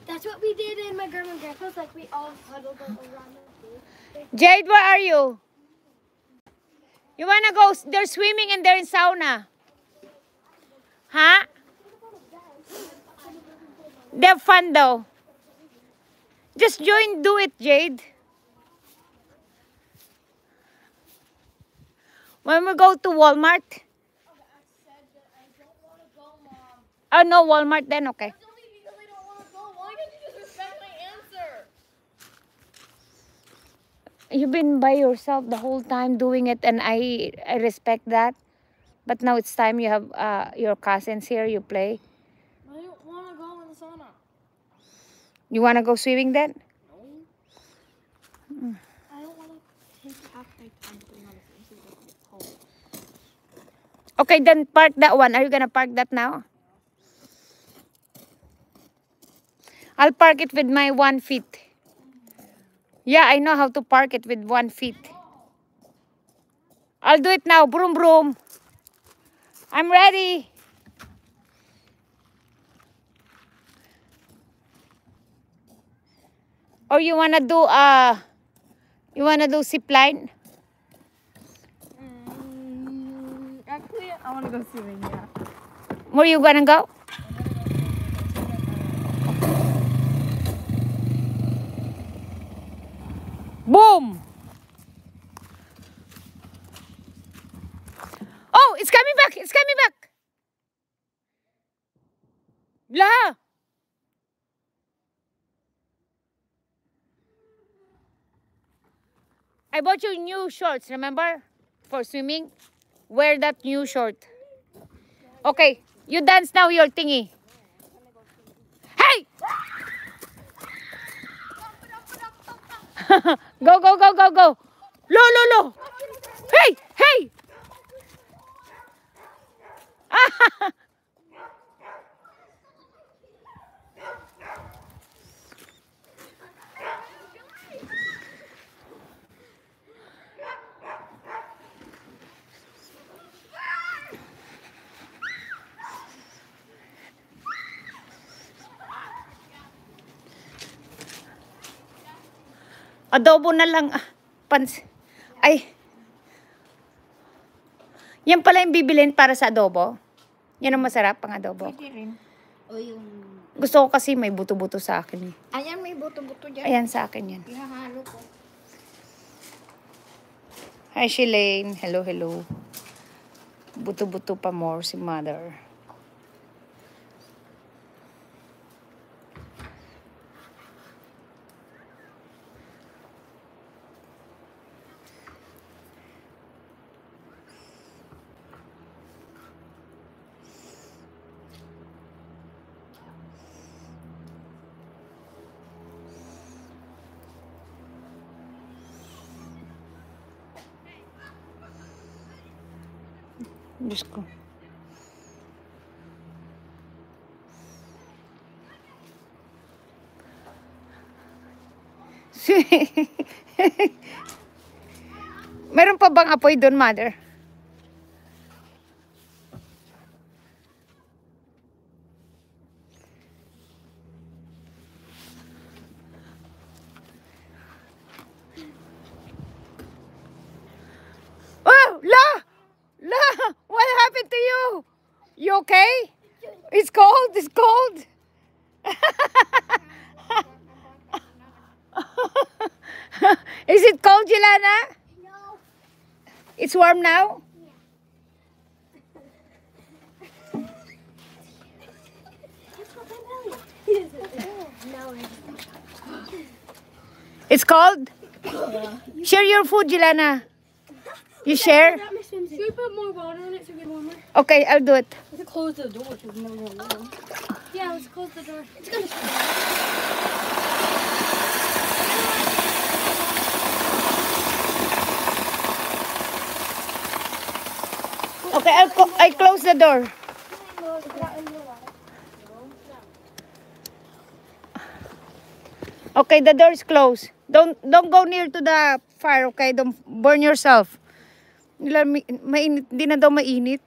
That's what we did in my grandma and grandpa's. Like we all huddled around the pool. Jade, where are you? You wanna go? They're swimming and they're in sauna. Huh? They're fun though. Just join, do it, Jade. When we go to Walmart. Oh no, Walmart then, okay. That's only because I don't want to go. Why didn't you just respect my answer? You've been by yourself the whole time doing it, and I respect that. But now it's time you have your cousins here, you play. I don't want to go in the sauna. You want to go swimming then? No. I don't want to take half my time putting on the swimsuit and get cold. Okay, then park that one. Are you gonna park that now? I'll park it with my 1 feet. Yeah, I know how to park it with 1 feet. I'll do it now. Broom, broom. I'm ready. Or you wanna do zip line? Actually, I want to go swimming, yeah. Where you gonna go? Boom! Oh, it's coming back! It's coming back! La! I bought you new shorts, remember? For swimming. Wear that new short. Okay, you dance now your thingy. Hey! Go, go, go, go, go. Lo, lo, lo. Hey, hey. Adobo na lang. Ay. Yan pala yung bibilin para sa adobo. Yan ang masarap pang adobo. Pwede rin. O yung... Gusto ko kasi may buto-buto sa akin eh. Ayan, may buto-buto dyan. Ayan sa akin yan. Ihahalo ko. Hi, Shilane. Hello, hello. Buto-buto pa more si mother. Diyos ko. Meron pa bang apoy doon, mother? Oh, la! La! What happened to you? You okay? It's cold. It's cold. Is it cold, Jelana? No. It's warm now? It's cold? Share your food, Jelana. You share? Should we put more water in it so it gets warmer? Okay, I'll do it. Let's close the door so it's never warm. Yeah, let's close the door. It's gonna. Okay, I close the door. Okay, the door is closed. Don't go near to the fire, okay? Don't burn yourself. Mainit, di na daw mainit.